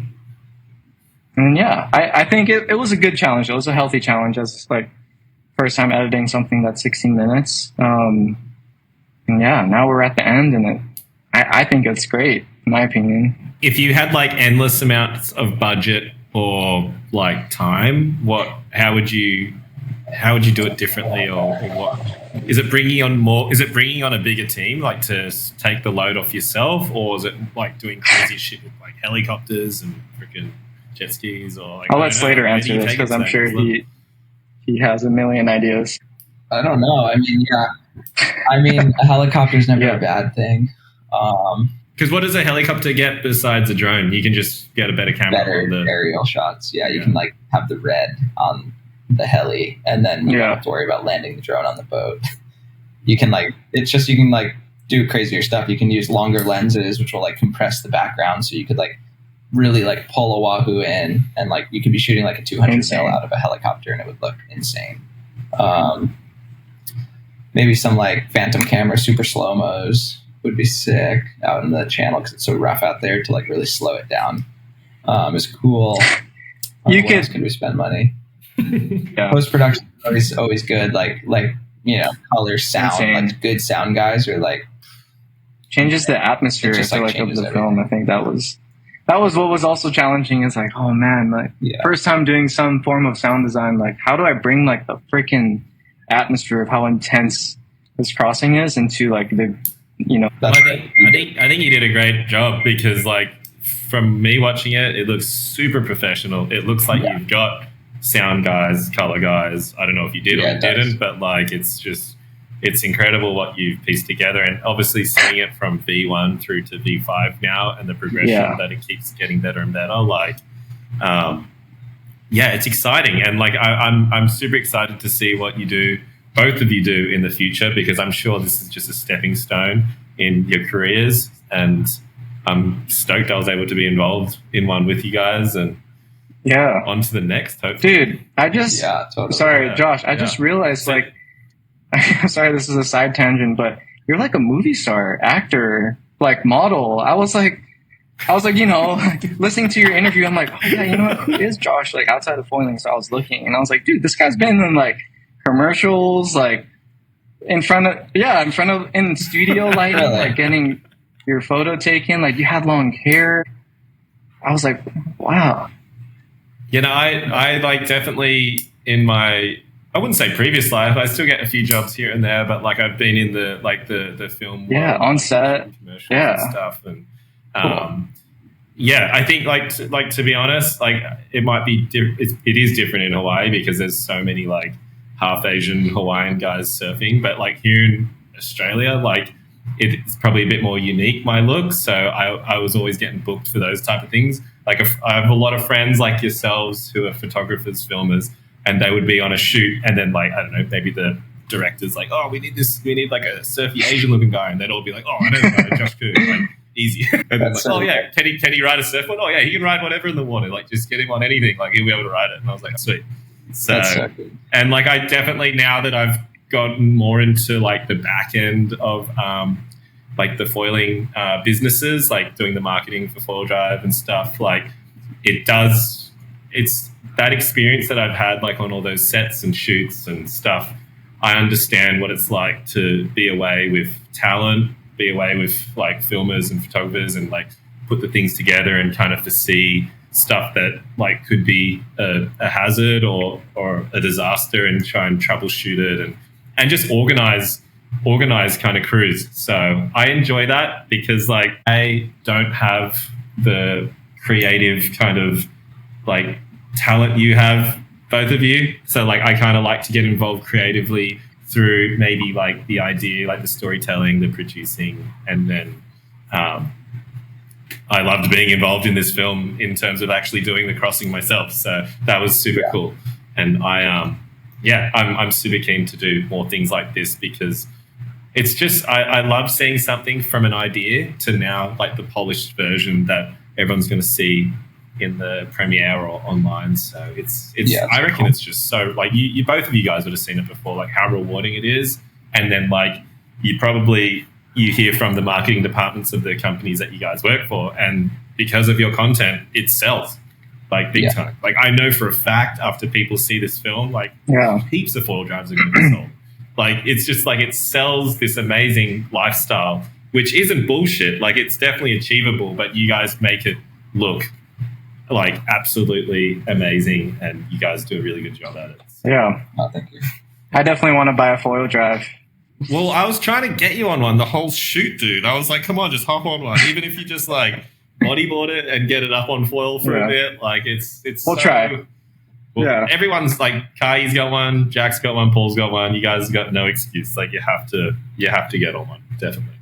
I think it was a good challenge. It was a healthy challenge as like first time editing something that's 16 minutes. And now we're at the end, and I think it's great in my opinion. If you had like endless amounts of budget or like time, how would you do it differently, or what? Is it bringing on a bigger team, like to take the load off yourself, or is it like doing crazy shit with like helicopters and freaking jet skis, or like, I'll let Slater answer this because I'm sure he has a million ideas. I don't know. I mean, a helicopter's never a bad thing. Because what does a helicopter get besides a drone? You can just get a better camera. Better aerial shots. Yeah, you can like have the red on the heli, and then you don't have to worry about landing the drone on the boat. You can do crazier stuff. You can use longer lenses, which will like compress the background, so you could like really like pull a wahoo in, and like you could be shooting like a 200 mil out of a helicopter, and it would look insane. Maybe some like phantom camera super slow-mos would be sick out in the channel, because it's so rough out there, to like really slow it down. It's cool. Where else can we spend money? Post production is always good. Like color, sound, like good sound guys are like changes the atmosphere of the film. I think that was what was also challenging. Is like, oh man, like first time doing some form of sound design. Like, how do I bring like the freaking atmosphere of how intense this crossing is into like the I think you did a great job, because like from me watching it, it looks super professional. It looks like you've got sound guys, color guys. I don't know if you did or didn't, but like it's incredible what you've pieced together, and obviously seeing it from V1 through to V5 now, and the progression that it keeps getting better and better. Like, it's exciting, and like I'm super excited to see what you do both of you do in the future, because I'm sure this is just a stepping stone in your careers, and I'm stoked I was able to be involved in one with you guys, and on to the next, hopefully. Dude, totally. Sorry, Josh, I just realized, like, sorry, this is a side tangent, but you're like a movie star, actor, like model. I was like, you know, listening to your interview, I'm like, oh yeah, you know what, who is Josh, like, outside of foiling? So I was looking, and I was like, dude, this guy's been in, like, commercials, like, in studio lighting, really? Like, getting your photo taken, like, you had long hair. I was like, wow. You know, I like, definitely in my, I wouldn't say previous life, I still get a few jobs here and there, but like, I've been in the film world, on set, commercials and stuff, and I think like to be honest, like, it might be it is different in Hawaii because there's so many like half Asian Hawaiian guys surfing, but like here in Australia, like, it's probably a bit more unique, my look, so I was always getting booked for those type of things. Like, I have a lot of friends like yourselves who are photographers, filmers, and they would be on a shoot, and then, like, I don't know, maybe the director's like, oh, we need like a surfy Asian looking guy, and they'd all be like, oh, I know the guy, Josh Cook, like, easy. And then like, oh yeah, can he ride a surfboard? Oh yeah, he can ride whatever in the water, like, just get him on anything, like, he'll be able to ride it. And I was like, sweet. So and like, I definitely, now that I've gotten more into like the back end of like the foiling businesses, like doing the marketing for Foil Drive and stuff, like, it's that experience that I've had, like, on all those sets and shoots and stuff. I understand what it's like to be away with talent, be away with like filmers and photographers, and like put the things together and kind of foresee stuff that like could be a hazard or a disaster, and try and troubleshoot it and just organize kind of crews. So I enjoy that because like I don't have the creative kind of like talent you have, both of you. So like I kind of like to get involved creatively through maybe like the idea, like the storytelling, the producing, and then I loved being involved in this film in terms of actually doing the crossing myself. So that was super cool. And I'm super keen to do more things like this because it's just, I love seeing something from an idea to now like the polished version that everyone's going to see in the premiere or online. So it's I reckon it's just so like you both of you guys would have seen it before, like how rewarding it is. And then like you hear from the marketing departments of the companies that you guys work for, and because of your content, it sells like big time. Like I know for a fact after people see this film, like heaps of foil drives are going to be sold. Like it's just like it sells this amazing lifestyle, which isn't bullshit. Like it's definitely achievable, but you guys make it look like absolutely amazing, and you guys do a really good job at it. Yeah. Oh, thank you. I definitely want to buy a foil drive. Well, I was trying to get you on one the whole shoot, dude. I was like, come on, just hop on one. Even if you just like bodyboard it and get it up on foil for a bit. Like it's we'll try. Well, everyone's like, Kai's got one, Jack's got one, Paul's got one. You guys got no excuse. Like you have to get on one, definitely.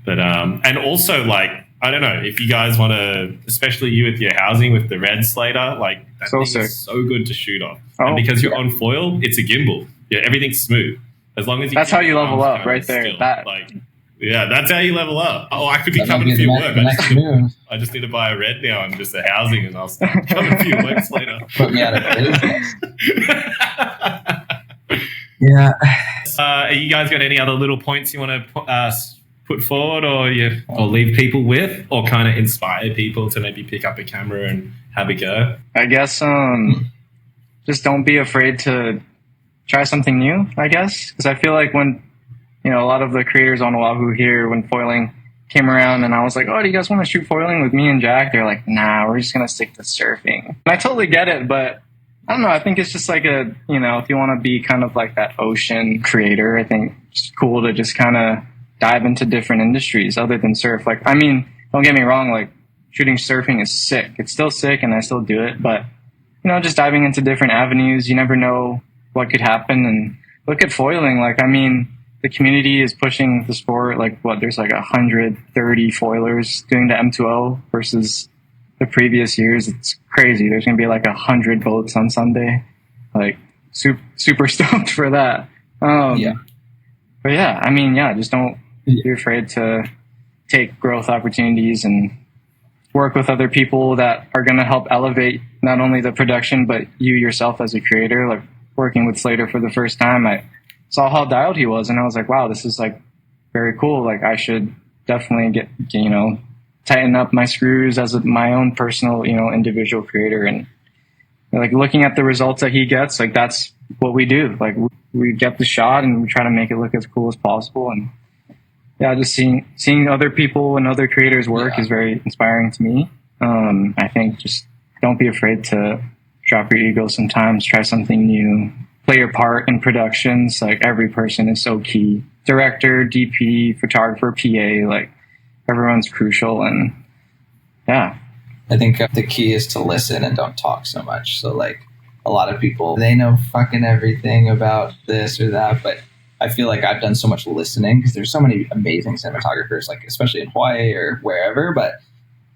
But and also like, I don't know if you guys want to, especially you with your housing with the red Slater, like that thing is so good to shoot on. And because you're on foil, it's a gimbal. Yeah, everything's smooth. As long as you that's how you level up right there. Still, that's how you level up. Oh, I could be coming for your work. I just need to buy a red now and just a housing, and I'll start coming for your work later. Put me out of business. Yeah. You guys got any other little points you want to put forward, or leave people with, or kind of inspire people to maybe pick up a camera and have a go? I guess just don't be afraid to try something new, I guess, because I feel like when a lot of the creators on Oahu here, when foiling came around and I was like, oh, do you guys want to shoot foiling with me and Jack? They're like, nah, we're just gonna stick to surfing. And I totally get it, but I don't know, I think it's just like if you want to be kind of like that ocean creator, I think it's cool to just kind of dive into different industries other than surf. Like, I mean, don't get me wrong, like shooting surfing is sick. It's still sick and I still do it, but just diving into different avenues, you never know what could happen. And look at foiling. Like, I mean, the community is pushing the sport. Like, there's like 130 foilers doing the M2O versus the previous years. It's crazy. There's going to be like 100 boats on Sunday. Like, super stoked for that. Yeah. But yeah, I mean, yeah, just don't be afraid to take growth opportunities and work with other people that are going to help elevate not only the production, but you yourself as a creator. Like working with Slater for the first time, I saw how dialed he was, and I was like, wow, this is like very cool. Like I should definitely get, tighten up my screws as my own personal, individual creator. And like looking at the results that he gets, like that's what we do. Like we get the shot and we try to make it look as cool as possible. And yeah, just seeing other people and other creators work is very inspiring to me. I think just don't be afraid to drop your ego sometimes, try something new, play your part in productions. Like every person is so key. Director, DP, photographer, PA, like everyone's crucial. And yeah. I think the key is to listen and don't talk so much. So like a lot of people, they know fucking everything about this or that, but I feel like I've done so much listening because there's so many amazing cinematographers, like especially in Hawaii or wherever, but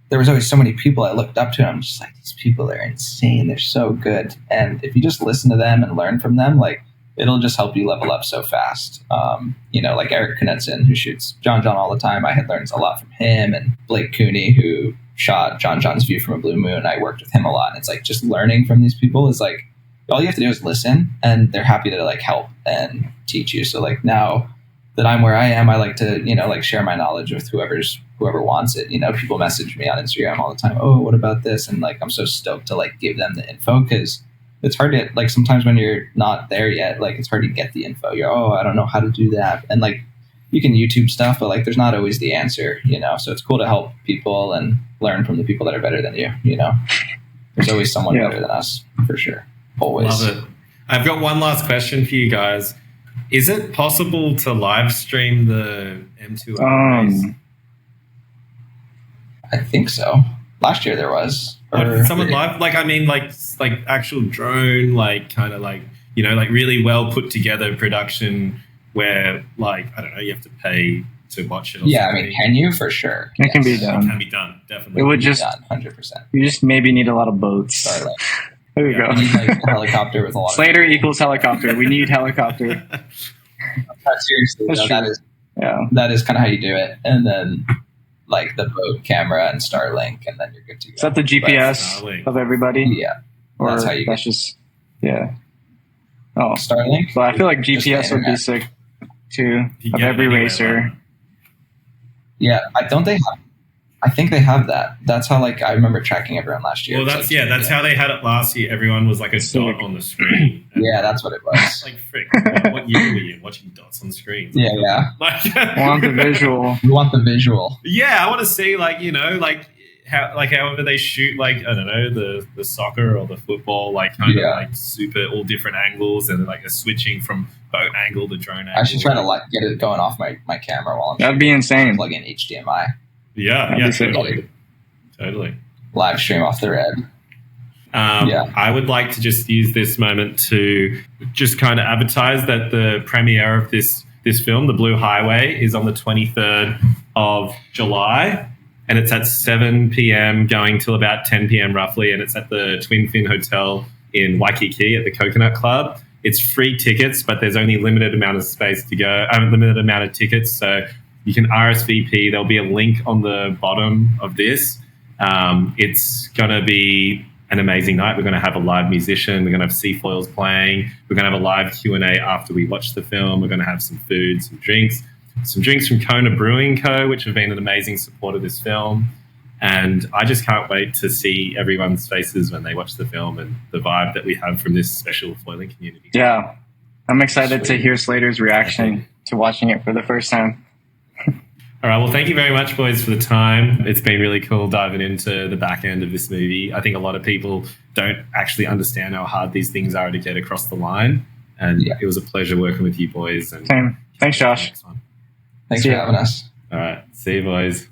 there was always so many people I looked up to. And I'm just like, these people are insane. They're so good. And if you just listen to them and learn from them, like it'll just help you level up so fast. Like Eric Knudsen, who shoots John all the time. I had learned a lot from him, and Blake Cooney, who shot John's View from a Blue Moon. I worked with him a lot. And it's like just learning from these people is like, all you have to do is listen, and they're happy to like help and teach you. So like now that I'm where I am, I like to, like share my knowledge with whoever wants it. People message me on Instagram all the time. Oh, what about this? And like, I'm so stoked to like give them the info, because it's hard to like, sometimes when you're not there yet, like it's hard to get the info. I don't know how to do that. And like, you can YouTube stuff, but like, there's not always the answer, so it's cool to help people and learn from the people that are better than you, there's always someone better than us for sure. Always. Love it. I've got one last question for you guys. Is it possible to live stream the M2 race? I think so. Last year there was. Someone live? Like actual drone, like kind of like, like really well put together production where like, I don't know, you have to pay to watch it. Yeah, I mean, can you? For sure. It can be done. It can be done, definitely. It would just, 100%. You just maybe need a lot of boats. There you go. We need like a helicopter with a lot Slater equals helicopter. We need helicopter. Seriously, that is kind of how you do it. And then like the boat, camera, and Starlink, and then you're good to go. Is that the GPS of everybody? Yeah. Or that's how you that's just, yeah. Oh, Starlink? Well, I feel like GPS would be sick too, of every racer. Yeah, I think they have that. That's how like I remember tracking everyone last year. Well, that's how they had it last year. Everyone was like a dot on the screen. Yeah, that's what it was. Like frick, what year were you watching dots on screens? Yeah. Like, want the visual. You want the visual. Yeah, I want to see like however they shoot, like I don't know, the soccer or the football, like kind of like super all different angles, and like a switching from boat angle to drone angle. I should try to like get it going off my camera while I'm That'd be insane. Plug in HDMI. Yeah, totally. Live stream off the red. I would like to just use this moment to just kind of advertise that the premiere of this film, The Blue Highway, is on the 23rd of July, and it's at 7 p.m. going till about 10 p.m. roughly, and it's at the Twin Fin Hotel in Waikiki at the Coconut Club. It's free tickets, but there's only limited amount of space to go, limited amount of tickets, so you can RSVP. There'll be a link on the bottom of this. It's going to be an amazing night. We're going to have a live musician. We're going to have Seafoils playing. We're going to have a live Q&A after we watch the film. We're going to have some food, some drinks from Kona Brewing Co., which have been an amazing support of this film. And I just can't wait to see everyone's faces when they watch the film and the vibe that we have from this special foiling community. Yeah. I'm excited to hear Slater's reaction to watching it for the first time. All right. Well, thank you very much, boys, for the time. It's been really cool diving into the back end of this movie. I think a lot of people don't actually understand how hard these things are to get across the line. And it was a pleasure working with you boys. And same. Thanks, Josh. Thanks for having us. All right. See you, boys.